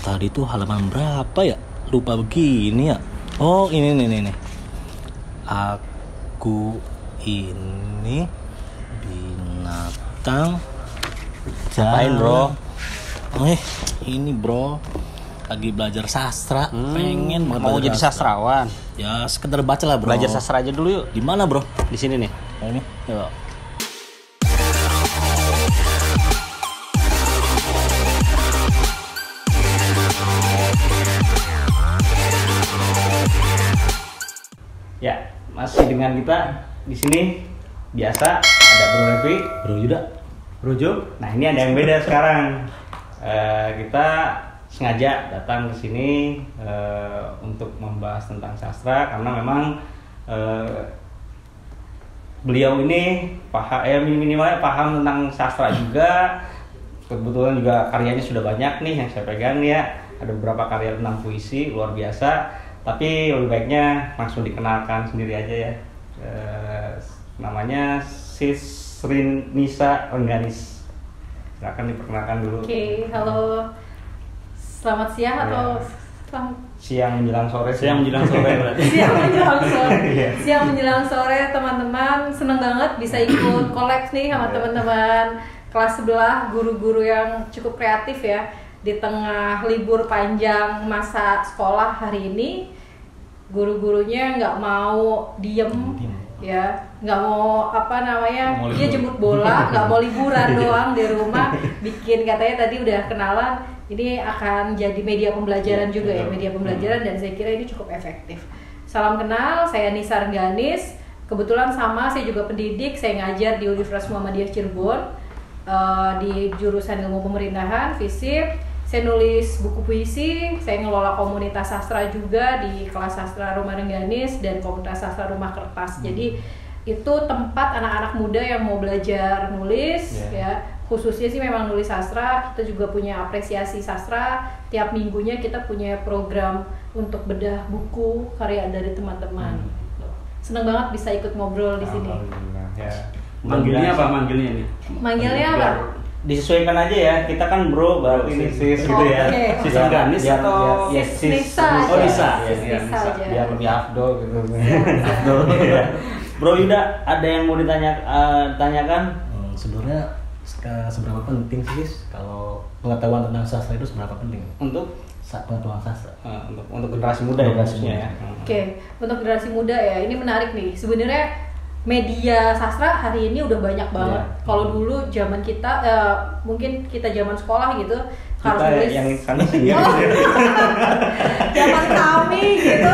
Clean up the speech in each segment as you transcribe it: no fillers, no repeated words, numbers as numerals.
Tadi tuh halaman berapa ya? Lupa begini ya. Oh, ini nih. Aku ini binatang Ngapain, bro? Ini bro, lagi belajar sastra. Pengen banget Mau belajar jadi sastrawan. Ya sekedar baca lah bro. Belajar sastra aja dulu yuk. Di mana bro? Di sini nih. Oh, ini. Ya. Ya, masih dengan kita di sini biasa ada Bro Revi, Bro Yuda, Bro Jo. Nah, ini ada yang beda sekarang. Kita sengaja datang ke sini untuk membahas tentang sastra karena memang beliau ini minimalnya paham tentang sastra juga. Kebetulan juga karyanya sudah banyak nih yang saya pegang nih ya. Ada beberapa karya tentang puisi luar biasa. Tapi lebih baiknya langsung dikenalkan sendiri aja ya. Namanya Sisrin Nisa Rengganis. Silakan diperkenalkan dulu. Oke, halo. Selamat siang atau Siang menjelang sore. Siang menjelang sore berarti. Siang menjelang sore. Siang menjelang sore teman-teman. Seneng banget bisa ikut collab nih sama teman-teman kelas sebelah, guru-guru yang cukup kreatif ya. Di tengah libur panjang masa sekolah hari ini, guru-gurunya nggak mau diem ya, nggak mau dia jemput bola, nggak mau liburan doang di rumah, bikin katanya tadi udah kenalan, ini akan jadi media pembelajaran juga ya, media pembelajaran, dan saya kira ini cukup efektif. Salam kenal, saya Nisa Rengganis, kebetulan sama saya juga pendidik, saya ngajar di Universitas Muhammadiyah Cirebon di jurusan ilmu pemerintahan, FISIP. Saya nulis buku puisi, saya ngelola komunitas sastra juga di kelas sastra Rumah Rengganis dan komunitas sastra Rumah Kertas. Jadi itu tempat anak-anak muda yang mau belajar nulis ya, khususnya sih memang nulis sastra. Kita juga punya apresiasi sastra, tiap minggunya kita punya program untuk bedah buku karya dari teman-teman. Seneng banget bisa ikut ngobrol di sini. Ya. Manggilnya apa manggilnya nih? Manggilnya apa? Disesuaikan aja ya, kita kan bro baru ini sis gitu ya. Oke. Sis Rengganis atau Nisa Oh Nisa. Nisa aja. Biar lebih afdol gitu. Bro Yuda, ada yang mau tanyakan? Sebenarnya seberapa penting sih kalau pengetahuan tentang sastra itu seberapa penting? Untuk Pengetahuan sastra. untuk generasi muda ya maksudnya ya. Oke, untuk generasi muda ya, ini menarik nih. Sebenarnya media sastra hari ini udah banyak banget. Kalau dulu zaman kita, mungkin kita zaman sekolah gitu, harus nulis. Yang sana sih ya. Zaman kami gitu,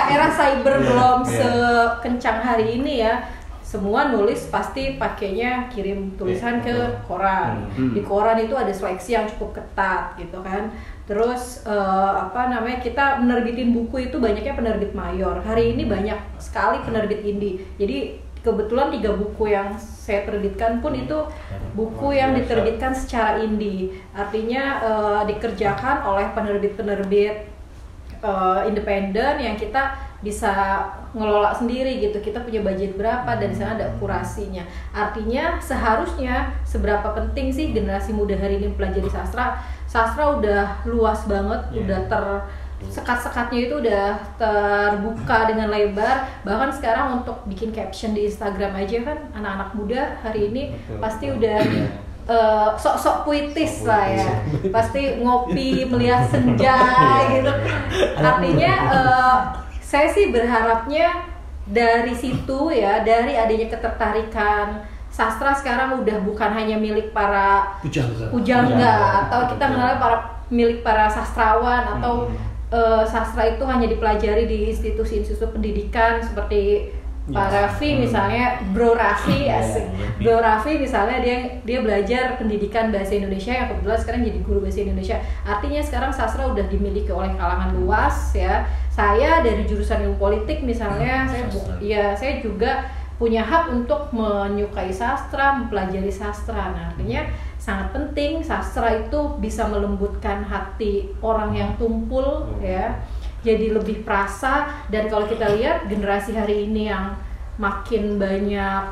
era cyber belum sekencang hari ini ya. Semua nulis pasti pakainya kirim tulisan ke koran. Di koran itu ada seleksi yang cukup ketat gitu kan. Terus kita menerbitin buku itu banyaknya penerbit mayor. Hari ini banyak sekali penerbit indie. Jadi kebetulan 3 buku yang saya terbitkan pun itu buku yang diterbitkan secara indie. Artinya dikerjakan oleh penerbit-penerbit independen yang kita bisa ngelola sendiri gitu. Kita punya budget berapa dan di sana ada kurasinya. Artinya seharusnya seberapa penting sih generasi muda hari ini mempelajari sastra? Sastra udah luas banget, udah sekat-sekatnya itu udah terbuka dengan lebar. Bahkan sekarang untuk bikin caption di Instagram aja kan anak-anak muda hari ini pasti udah sok-sok puitis lah ya. Pasti ngopi melihat senja gitu. Artinya saya sih berharapnya dari situ ya, dari adanya ketertarikan sastra sekarang udah bukan hanya milik para pujangga atau kita mengenal milik para sastrawan atau sastra itu hanya dipelajari di institusi-institusi pendidikan seperti Pak Raffi misalnya, Bro Raffi Bro Raffi misalnya dia belajar pendidikan bahasa Indonesia yang kebetulan sekarang jadi guru bahasa Indonesia. Artinya sekarang sastra udah dimiliki oleh kalangan luas ya. Saya dari jurusan ilmu politik misalnya, saya juga punya hak untuk menyukai sastra, mempelajari sastra. Nah, artinya sangat penting sastra itu bisa melembutkan hati orang yang tumpul ya. Jadi lebih perasa. Dan kalau kita lihat generasi hari ini yang makin banyak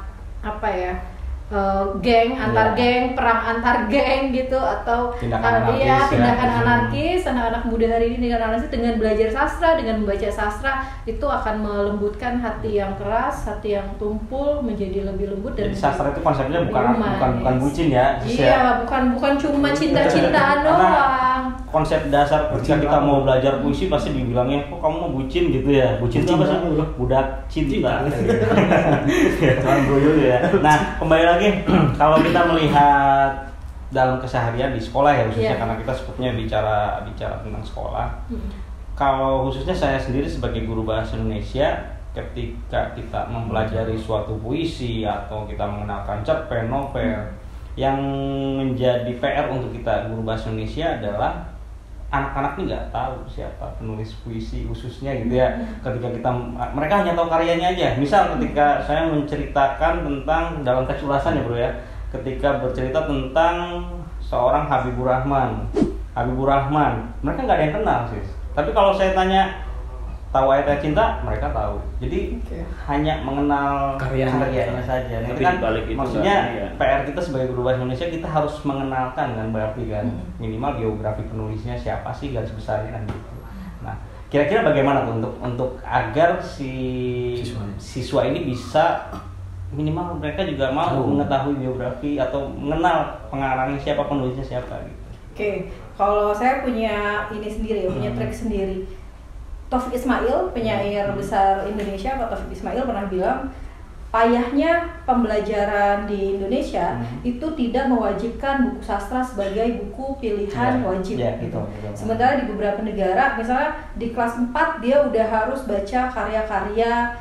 geng antar geng, perang antar geng gitu, atau tindakan anarkis, tindakan anarkis. Anak-anak muda hari ini dengan belajar sastra, dengan membaca sastra itu akan melembutkan hati yang keras, hati yang tumpul menjadi lebih lembut. Dan jadi sastra itu konsepnya bukan bucin ya. Iya, bukan cuma cinta-cintaan doang. Konsep dasar ketika kita mau belajar puisi pasti dibilangnya, kok kamu mau bucin gitu ya. Bucin itu apa sih? Budak cinta. Jangan broyo ya. Nah, kembali lagi kalau kita melihat dalam keseharian di sekolah ya khususnya, karena kita sebutnya bicara tentang sekolah. Kalau khususnya saya sendiri sebagai guru bahasa Indonesia, ketika kita mempelajari suatu puisi atau kita mengenalkan cerpen, novel, yang menjadi PR untuk kita guru bahasa Indonesia adalah anak-anak ini nggak tahu siapa penulis puisi khususnya gitu ya. Ketika mereka hanya tahu karyanya aja. Misal ketika saya menceritakan tentang dalam Teks Ulasan ya bro ya, ketika bercerita tentang seorang Habibur Rahman, mereka nggak ada yang kenal sih. Tapi kalau saya tanya tahu ayat cinta, mereka tahu. Jadi hanya mengenal karyanya saja. Nah, itu kan maksudnya PR kita sebagai guru bahasa Indonesia, kita harus mengenalkan kan, berarti kan minimal biografi penulisnya siapa sih, garis besarnya kan gitu. Nah, kira-kira bagaimana tuh untuk agar si siswa ini bisa minimal mereka juga mau mengetahui biografi atau mengenal pengarangnya siapa, penulisnya siapa gitu. Oke, kalau saya punya ini sendiri ya, punya trik sendiri. Taufik Ismail, penyair besar Indonesia, Pak Taufik Ismail pernah bilang, payahnya pembelajaran di Indonesia itu tidak mewajibkan buku sastra sebagai buku pilihan wajib gitu. Sementara di beberapa negara, misalnya di kelas 4 dia udah harus baca karya-karya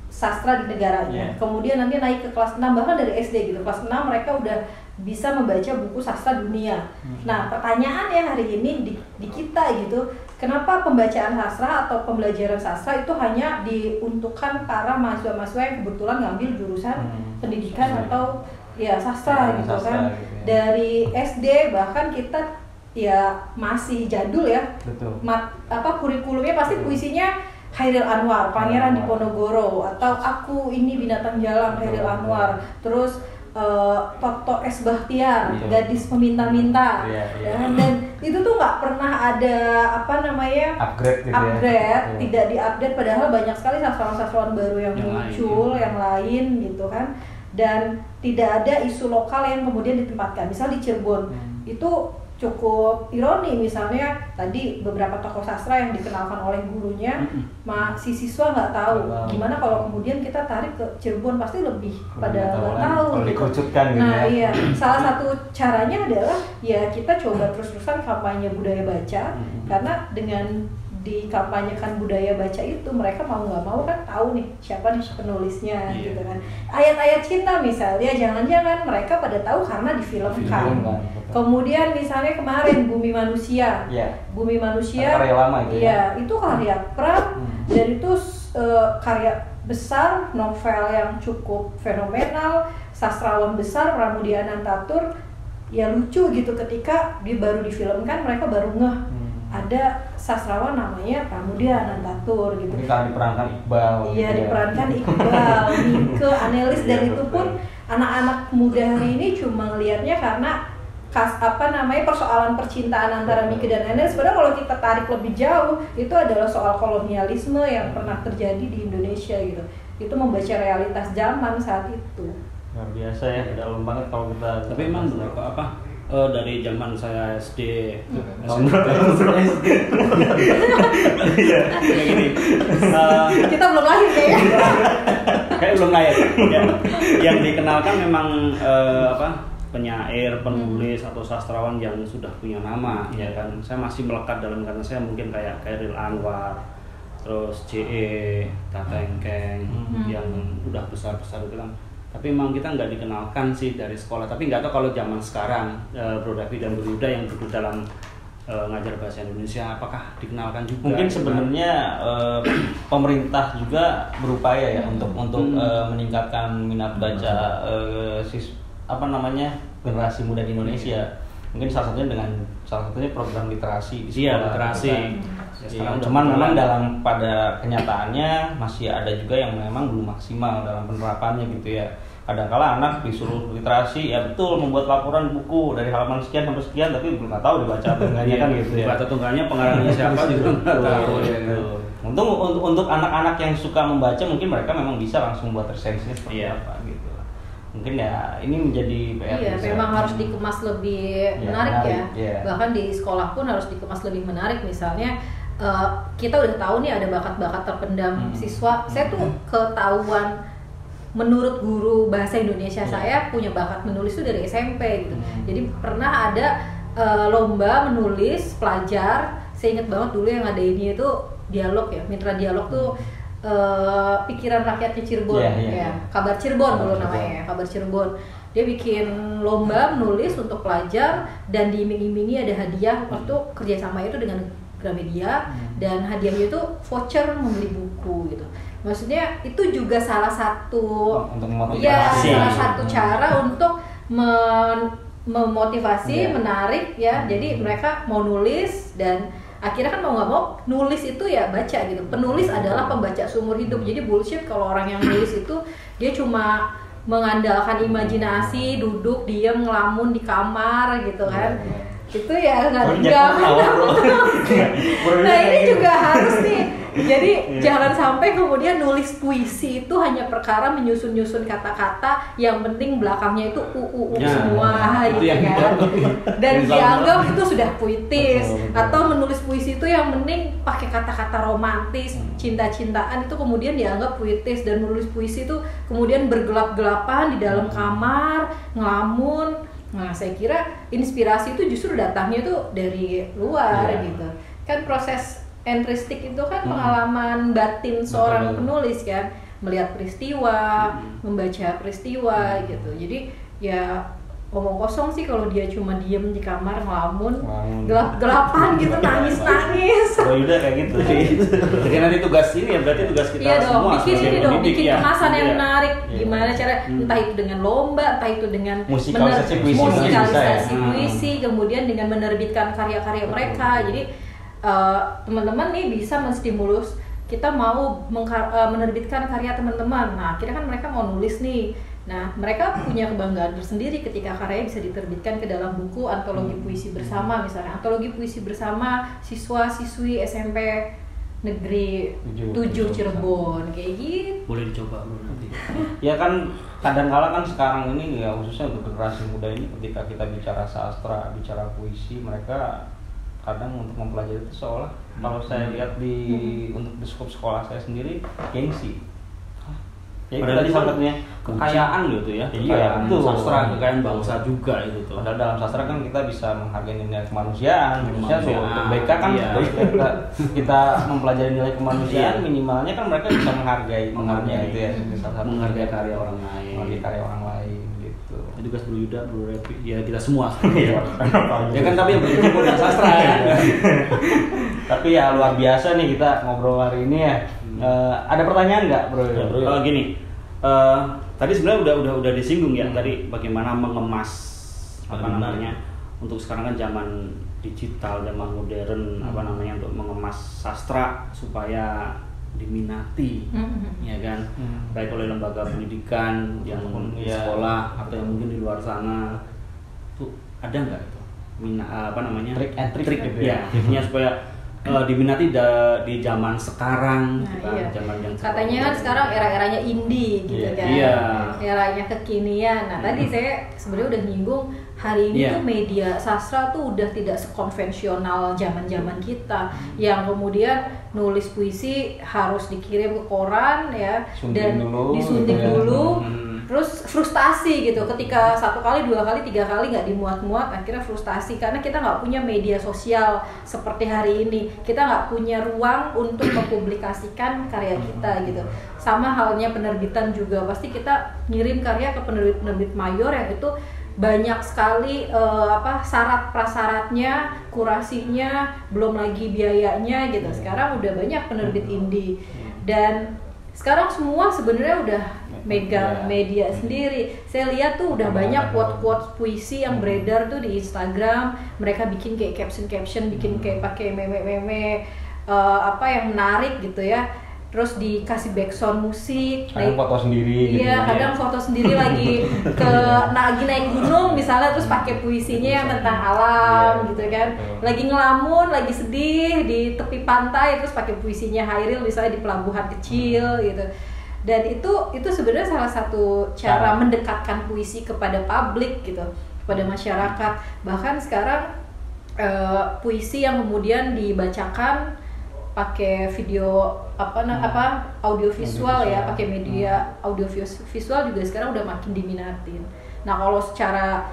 sastra di negaranya. Kemudian nanti naik ke kelas 6, bahkan dari SD gitu, kelas 6 mereka udah bisa membaca buku sastra dunia. Nah, pertanyaannya hari ini di kita gitu, kenapa pembacaan sastra atau pembelajaran sastra itu hanya diuntukkan para mahasiswa-mahasiswa yang kebetulan ngambil jurusan pendidikan atau ya sastra gitu kan. Dari SD bahkan kita ya masih jadul ya. Kurikulumnya pasti puisinya Chairil Anwar, Pangeran Diponegoro, atau Aku Ini Binatang Jalang Chairil Anwar. Terus Toto S. Bahtiar, Gadis Peminta-minta, dan itu tuh nggak pernah ada upgrade, tidak diupdate, padahal banyak sekali sastrawan-sastrawan baru yang muncul, yang lain gitu kan, dan tidak ada isu lokal yang kemudian ditempatkan. Misal di Cirebon itu cukup ironi, misalnya tadi beberapa tokoh sastra yang dikenalkan oleh gurunya, si siswa nggak tahu. Gimana kalau kemudian kita tarik ke Cirebon, pasti lebih pada nggak tahu. Nah iya, salah satu caranya adalah ya kita coba terus-terusan kampanye budaya baca, karena dengan dikampanyekan budaya baca itu, mereka mau nggak mau kan tahu nih siapa nih penulisnya gitu kan. Ayat-ayat cinta misalnya, jangan-jangan mereka pada tahu karena difilmkan. Kemudian misalnya kemarin Bumi Manusia, Bumi Manusia, karya lama itu itu karya Pram, dan itu karya besar, novel yang cukup fenomenal, sastrawan besar Pramudia Anantatur. Ya lucu gitu, ketika dia baru difilmkan mereka baru ngeh ada sastrawan namanya Pramudia Anantatur gitu. Ini kan diperankan Iqbal. Iya, diperankan Iqbal, Nike, Anelis, dan itu pun anak-anak muda hari ini cuma ngelihatnya karena persoalan percintaan antara Nike dan Anelis. Sebenarnya kalau kita tarik lebih jauh, itu adalah soal kolonialisme yang pernah terjadi di Indonesia gitu. Itu membaca realitas zaman saat itu. Luar biasa ya, dalam banget kalau kita. Tapi emang dari zaman saya SD, kayak gini. Kita belum lahir kayaknya. Kayak belum lahir. Ya. Yang dikenalkan memang penyair, penulis atau sastrawan yang sudah punya nama, ya kan. Saya masih melekat dalam, karena saya mungkin kayak Chairil Anwar, terus J.E. Tatengkeng yang udah besar-besar itu kan. Tapi memang kita nggak dikenalkan sih dari sekolah. Tapi nggak tahu kalau zaman sekarang, Bro Davi dan Bro Yuda yang duduk dalam ngajar bahasa Indonesia, apakah dikenalkan juga? Mungkin sebenarnya pemerintah juga berupaya ya untuk meningkatkan minat baca generasi muda di Indonesia. Mungkin salah satunya program literasi di sekolah. Literasi. Cuman memang pada kenyataannya masih ada juga yang memang belum maksimal dalam penerapannya gitu ya. kadang-kala anak disuruh literasi, ya betul membuat laporan buku dari halaman sekian sampai sekian, tapi belum tahu dibaca tengahnya kan gitu ya. Baca tunggalnya pengarangnya siapa juga nggak tahu. Untuk anak-anak yang suka membaca mungkin mereka memang bisa langsung buat resensinya seperti apa gitu. Mungkin ya ini menjadi PR. Iya, memang harus dikemas lebih menarik ya. Bahkan di sekolah pun harus dikemas lebih menarik. Misalnya kita udah tahu nih ada bakat-bakat terpendam siswa. Saya tuh ketahuan menurut guru bahasa Indonesia saya punya bakat menulis itu dari SMP gitu. Jadi pernah ada lomba menulis pelajar. Saya ingat banget dulu yang ada ini itu dialog ya, mitra dialog tuh pikiran rakyatnya Cirebon ya. Kabar Cirebon dulu namanya, Kabar Cirebon. Dia bikin lomba menulis untuk pelajar dan diiming-imingi ada hadiah waktu kerjasama itu dengan Gramedia dan hadiahnya itu voucher membeli buku gitu. Maksudnya itu juga salah satu salah satu cara untuk memotivasi, menarik ya. Jadi mereka mau nulis dan akhirnya kan mau nggak mau nulis itu ya baca gitu. Penulis adalah pembaca seumur hidup. Jadi bullshit kalau orang yang nulis itu dia cuma mengandalkan imajinasi, duduk diam ngelamun di kamar gitu kan. Itu ya nggak. Nah ini juga harus nih. Jadi jangan sampai kemudian nulis puisi itu hanya perkara menyusun-nyusun kata-kata yang penting belakangnya itu semua gitu kan. Dan dianggap itu sudah puitis. Atau menulis puisi itu yang penting pakai kata-kata romantis, cinta-cintaan itu kemudian dianggap puitis. Dan menulis puisi itu kemudian bergelap-gelapan di dalam kamar, ngelamun. Nah saya kira inspirasi itu justru datangnya tuh dari luar gitu. Kan proses entristik itu kan pengalaman batin seorang penulis kan, melihat peristiwa, membaca peristiwa gitu. Jadi ya omong kosong sih kalau dia cuma diem di kamar ngelamun, gelap-gelapan gitu, nangis-nangis. Oh udah kayak gitu sih. Jadi nanti tugas ini ya berarti tugas kita semua. Bikin ini dong, bikin kemasan yang menarik. Gimana cara entah itu dengan lomba, entah itu dengan musikalisasi puisi, kemudian dengan menerbitkan karya-karya mereka. Jadi teman-teman nih bisa menstimulus kita mau menerbitkan karya teman-teman. Nah akhirnya kan mereka mau nulis nih. Nah mereka punya kebanggaan tersendiri ketika karyanya bisa diterbitkan ke dalam buku antologi puisi bersama, misalnya antologi puisi bersama siswa-siswi SMP Negeri 7 Cirebon kayak gitu. Boleh dicoba nanti. Ya kan kadang-kala kan sekarang ini ya khususnya untuk generasi muda ini ketika kita bicara sastra, bicara puisi, mereka kadang untuk mempelajari itu seolah kalau saya lihat untuk di sekolah saya sendiri gengsi. Ya padahal itu kekayaan gitu ya. Iya, betul. Sastra kekayaan bangsa juga itu tuh. Padahal dalam sastra kan kita bisa menghargai nilai kemanusiaan. Manusia tuh BK kan kita mempelajari nilai kemanusiaan minimalnya kan mereka bisa menghargai gitu ya. Menghargai karya orang lain. Menghargai karya orang lain gitu. Itu tugas Bro Yuda, Bro Repi, ya kita semua. Ya kan tapi yang berkecimpung dalam sastra ya. Tapi ya luar biasa nih kita ngobrol hari ini ya. Ada pertanyaan nggak Bro? Gini, tadi sebenarnya udah disinggung ya tadi bagaimana mengemas apa namanya untuk sekarang kan zaman digital, zaman modern untuk mengemas sastra supaya diminati, ya kan, baik oleh lembaga pendidikan yang di sekolah atau yang mungkin di luar sana, tuh ada nggak itu trik gitu ya, triknya supaya diminati di zaman sekarang, zaman yang katanya kan sekarang era-eranya indie gitu kan, eranya kekinian. Nah tadi saya sebenarnya udah nyinggung hari ini tuh media sastra tuh udah tidak sekonvensional zaman-zaman kita, yang kemudian nulis puisi harus dikirim ke koran ya, disunting dulu. Terus frustasi gitu ketika 1 kali, 2 kali, 3 kali nggak dimuat-muat, akhirnya frustasi karena kita nggak punya media sosial seperti hari ini, kita nggak punya ruang untuk mempublikasikan karya kita gitu. Sama halnya penerbitan juga, pasti kita ngirim karya ke penerbit mayor yang itu banyak sekali syarat prasyaratnya, kurasinya, belum lagi biayanya gitu. Sekarang udah banyak penerbit indie dan sekarang semua sebenarnya udah megang media sendiri. Saya lihat tuh udah banyak quote-quote puisi yang beredar tuh di Instagram. Mereka bikin kayak caption, bikin kayak pakai meme-meme yang menarik gitu ya. terus dikasih background musik, kadang foto sendiri gitu. Iya, kadang foto sendiri lagi lagi naik gunung misalnya, terus pakai puisinya yang tentang alam gitu kan. Lagi ngelamun, lagi sedih di tepi pantai, terus pakai puisinya Hairil misalnya di pelabuhan kecil gitu. Dan itu sebenarnya salah satu cara mendekatkan puisi kepada publik gitu, kepada masyarakat. Bahkan sekarang puisi yang kemudian dibacakan pakai video audiovisual ya, pakai media audiovisual juga sekarang udah makin diminatin. Nah, kalau secara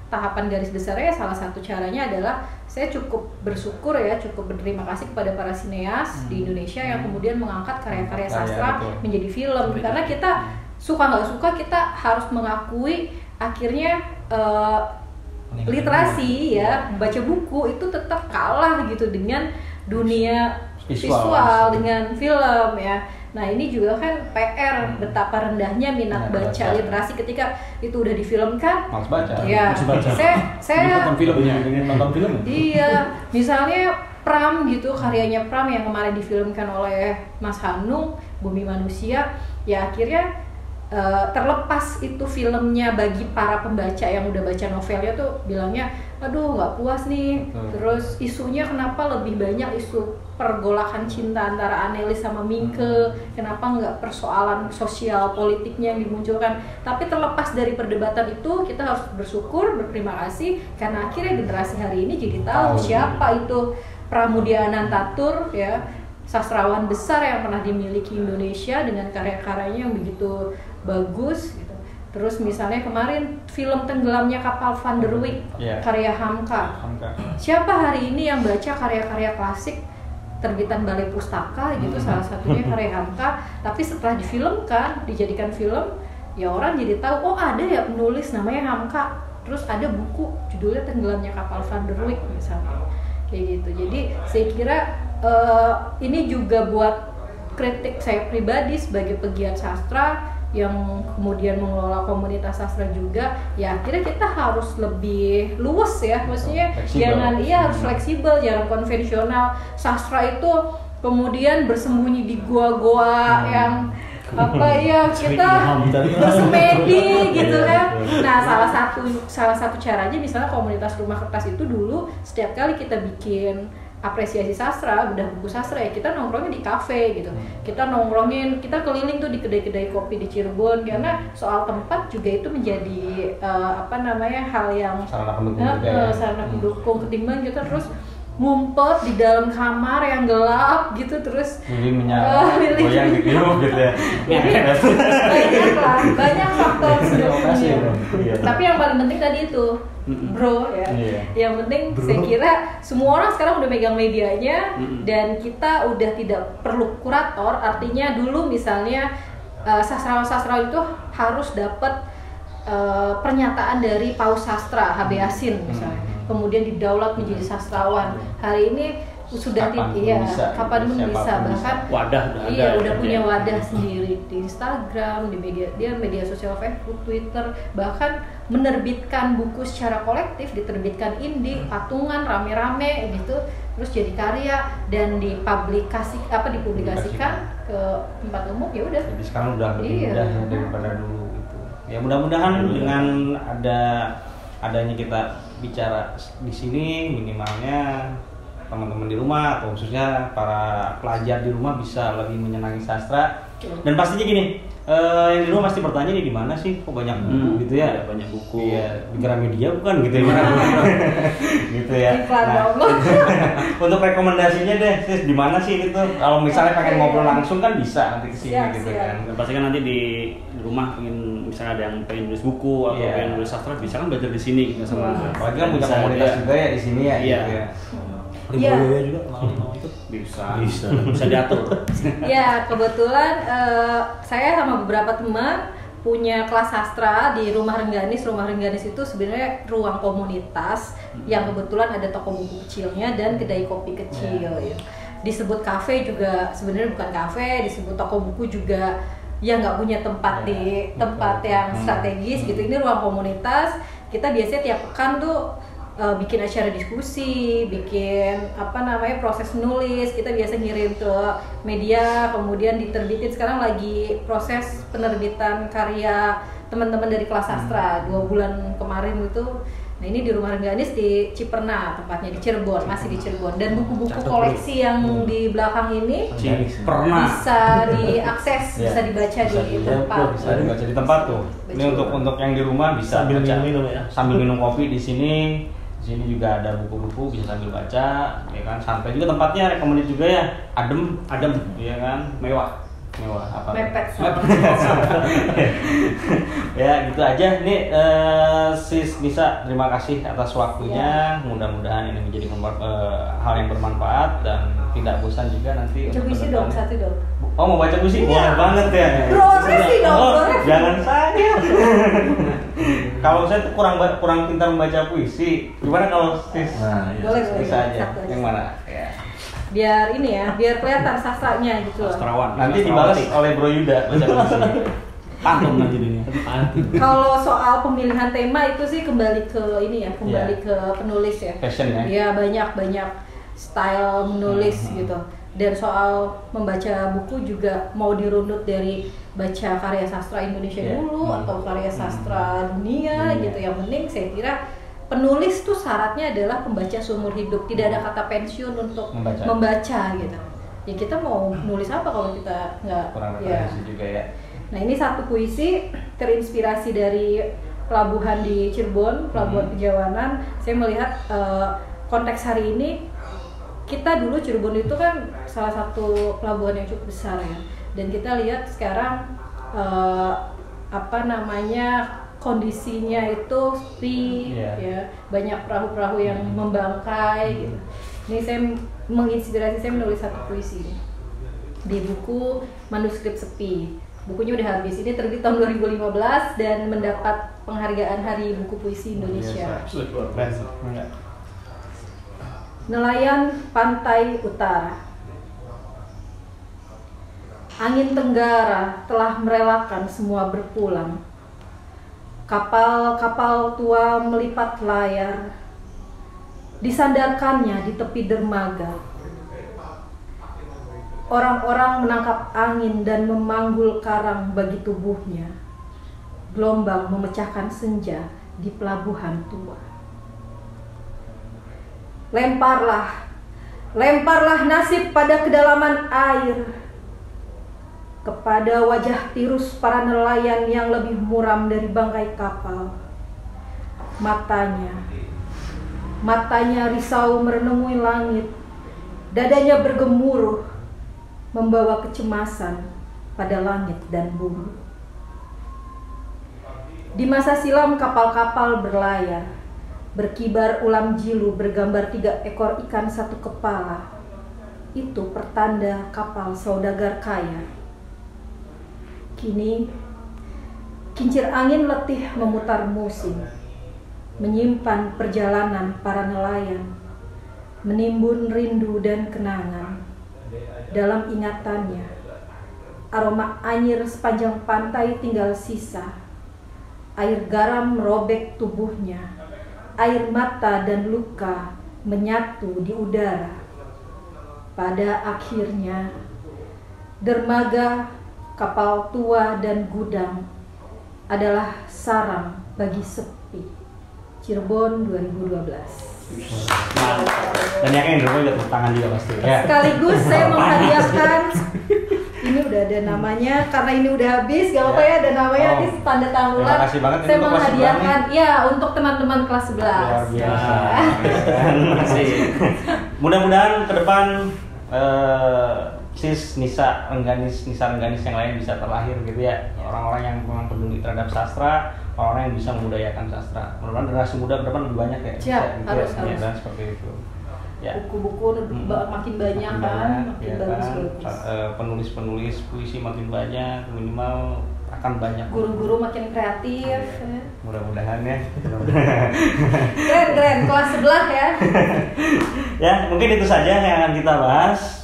tahapan garis besarnya, salah satu caranya adalah saya cukup bersyukur ya, cukup berterima kasih kepada para sineas di Indonesia yang kemudian mengangkat karya-karya sastra menjadi film. Karena kita suka nggak suka, kita harus mengakui akhirnya literasi ya, baca buku itu tetap kalah gitu dengan dunia visual dengan film ya. Nah, ini juga kan PR betapa rendahnya minat baca literasi ketika itu udah difilmkan. Males baca. Ya. Saya nonton filmnya dengan nonton film. Iya, misalnya Pram gitu, karyanya Pram yang kemarin difilmkan oleh Mas Hanung, Bumi Manusia, ya akhirnya terlepas itu filmnya bagi para pembaca yang udah baca novelnya tuh bilangnya aduh nggak puas nih. Terus isunya kenapa lebih banyak isu pergolakan cinta antara Annelies sama Mingke, kenapa nggak persoalan sosial politiknya yang dimunculkan. Tapi terlepas dari perdebatan itu, kita harus bersyukur, berterima kasih karena akhirnya generasi hari ini jadi tahu siapa itu Pramudia Anantatur ya, sastrawan besar yang pernah dimiliki Indonesia dengan karya-karyanya yang begitu bagus gitu. Terus misalnya kemarin film Tenggelamnya Kapal Van der Wijk, karya Hamka. Siapa hari ini yang baca karya-karya klasik terbitan Balai Pustaka gitu, salah satunya karya Hamka. Tapi setelah difilmkan, dijadikan film, ya orang jadi tahu, oh ada ya penulis namanya Hamka. Terus ada buku judulnya Tenggelamnya Kapal Van der Wijk misalnya, kayak gitu. Jadi saya kira ini juga buat kritik saya pribadi sebagai pegiat sastra yang kemudian mengelola komunitas sastra juga, ya akhirnya kita harus lebih luas ya, maksudnya jangan harus fleksibel, jangan konvensional. Sastra itu kemudian bersembunyi di gua-gua yang kita bersemedi gitu kan. Nah, salah satu caranya misalnya komunitas Rumah Kertas itu dulu setiap kali kita bikin apresiasi sastra, bedah buku sastra ya, kita nongkrongnya di kafe gitu. Kita keliling tuh di kedai-kedai kopi di Cirebon, karena soal tempat juga itu menjadi hal yang sarana pendukung ketimbang kita terus ngumpet di dalam kamar yang gelap gitu, terus goyang di hidup gitu ya. Banyak faktor sebetulnya. Tapi yang paling penting tadi itu bro ya. Yang penting saya kira semua orang sekarang udah megang medianya, dan kita udah tidak perlu kurator. Artinya dulu misalnya sastrawan-sastrawan itu harus dapat pernyataan dari Paus Sastra HB Yasin misalnya, kemudian didaulat menjadi sastrawan. Hari ini sudah kapan pun bisa, bahkan udah punya wadah sendiri di Instagram, di media sosial Facebook, Twitter, bahkan menerbitkan buku secara kolektif, diterbitkan indie, patungan rame-rame gitu, terus jadi karya dan dipublikasikan ke tempat umum. Ya udah. Jadi sekarang udah lebih mudah daripada dulu gitu. Ya mudah-mudahan dengan adanya kita bicara di sini, minimalnya teman-teman di rumah atau khususnya para pelajar di rumah bisa lebih menyenangi sastra. Dan pastinya gini, yang di rumah pasti bertanya nih, di mana sih kok banyak buku gitu ya? Banyak buku. Iya, di Gramedia bukan gitu ya? Gitu ya. Nah, untuk rekomendasinya deh, sis, di mana sih gitu? Kalau misalnya pengen ngobrol langsung kan bisa nanti kesini gitu kan. Dan pasti kan nanti di rumah pengen, misalnya ada yang pengen nulis buku atau pengen nulis sastra, bisa kan belajar di sini gitu sama. Apalagi kan punya komunitas juga ya di sini ya. Iya. Gitu ya. Juga mau itu bisa diatur. Ya, kebetulan saya sama beberapa teman punya kelas sastra di Rumah Rengganis. Rumah Rengganis itu sebenarnya ruang komunitas yang kebetulan ada toko buku kecilnya dan kedai kopi kecil. Ya. Disebut kafe juga sebenarnya bukan kafe, disebut toko buku juga ya nggak punya tempat di tempat yang strategis gitu. Ini ruang komunitas. Kita biasanya tiap pekan tuh bikin acara diskusi, bikin proses nulis. Kita biasa ngirim ke media, kemudian diterbitin. Sekarang lagi proses penerbitan karya teman-teman dari kelas sastra 2 bulan kemarin itu. Nah ini di Rumah Rengganis di Ciperna, tempatnya di Cirebon, masih di Cirebon. Dan buku-buku koleksi yang di belakang ini bisa diakses, bisa dibaca di tempat. Bisa dibaca di tempat tuh. Ini untuk yang di rumah bisa sambil baca minum ya. Sambil minum kopi di sini. Di sini juga ada buku-buku bisa sambil baca, ya kan. Santai juga tempatnya, recommended juga ya. Adem, ya kan. Mewah apa? Mepet. Ya gitu aja nih Sis Nisa, terima kasih atas waktunya. Mudah-mudahan ini menjadi hal yang bermanfaat dan tidak bosan juga nanti. Baca puisi dong, satu dong. Oh mau baca puisi? Boleh banget ya. Profesi dong. Jangan saya. Kalau saya tuh kurang pintar membaca puisi. Gimana kalau Sis? Boleh. Bisa aja. Yang mana? Ya. Biar kelihatan sastranya gitu loh. Sastrawan. Nanti dibalas oleh Bro Yuda baca puisi. Pantun nanti dunia. Kalau soal pemilihan tema itu sih kembali ke ke penulis ya. Fashion ya. Iya, banyak style menulis gitu. Dan soal membaca buku juga mau dirunut dari baca karya sastra Indonesia dulu atau karya sastra dunia gitu. Yang penting saya kira penulis tuh syaratnya adalah pembaca seumur hidup. Tidak ada kata pensiun untuk membaca gitu. Ya kita mau nulis apa kalau kita nggak kurang referensi juga ya. Nah ini satu puisi terinspirasi dari pelabuhan di Cirebon, pelabuhan Pejawanan. Saya melihat konteks hari ini, kita dulu Cirebon itu kan salah satu pelabuhan yang cukup besar ya. Dan kita lihat sekarang kondisinya itu sepi, ya, banyak perahu-perahu yang membangkai gitu. Ini saya menginspirasi saya menulis satu puisi di buku Manuskrip Sepi. Bukunya udah habis, ini terbit tahun 2015 dan mendapat penghargaan Hari Buku Puisi Indonesia. Nelayan Pantai Utara. Angin tenggara telah merelakan semua berpulang. Kapal-kapal tua melipat layar, disandarkannya di tepi dermaga. Orang-orang menangkap angin dan memanggul karang bagi tubuhnya. Gelombang memecahkan senja di pelabuhan tua. Lemparlah nasib pada kedalaman air, kepada wajah tirus para nelayan yang lebih muram dari bangkai kapal. Matanya risau merenungi langit, dadanya bergemuruh, membawa kecemasan pada langit dan bumi. Di masa silam kapal-kapal berlayar, berkibar ulam jilu bergambar 3 ekor ikan 1 kepala. Itu pertanda kapal saudagar kaya. Kini, kincir angin letih memutar musim, menyimpan perjalanan para nelayan, menimbun rindu dan kenangan. Dalam ingatannya, aroma anyir sepanjang pantai tinggal sisa. Air garam merobek tubuhnya, air mata dan luka menyatu di udara. Pada akhirnya, dermaga, kapal tua dan gudang adalah sarang bagi sepi. Cirebon 2012. Dan yang juga tepuk tangan juga pasti ya. Sekaligus saya menghadiahkan ini udah ada namanya karena ini udah habis, gak apa-apa ya, ada namanya nanti tanda tangan. Terima kasih banget. Saya menghadiahkan ya untuk teman-teman kelas 11. Luar biasa. Terima kasih. Mudah-mudahan ke depan Sis Nisa Rengganis yang lain bisa terlahir gitu ya. Orang-orang yang memang peduli terhadap sastra, orang-orang yang bisa membudayakan sastra. Mudah-mudahan generasi muda ke depan lebih banyak ya. Siap, harus. Dan seperti itu. Ya. Buku-buku makin banyak kan, makin bagus. Penulis-penulis puisi makin banyak, minimal akan banyak. Guru-guru makin kreatif. Ya. Mudah-mudahan ya. Keren, kelas 11 ya. Ya, mungkin itu saja yang akan kita bahas.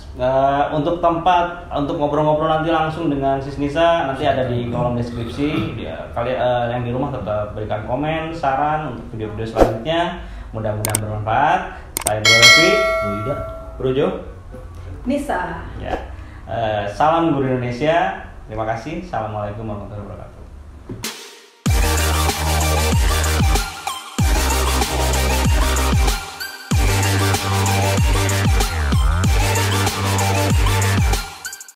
Untuk tempat untuk ngobrol-ngobrol nanti langsung dengan Sis Nisa nanti ada di kolom deskripsi. Kalian yang di rumah tetap berikan komen, saran untuk video-video selanjutnya. Mudah-mudahan bermanfaat. Saya Bro Refli, Yuda, Bro Jo. Nisa. ya. Salam Guru Indonesia. Terima kasih. Assalamualaikum warahmatullahi wabarakatuh.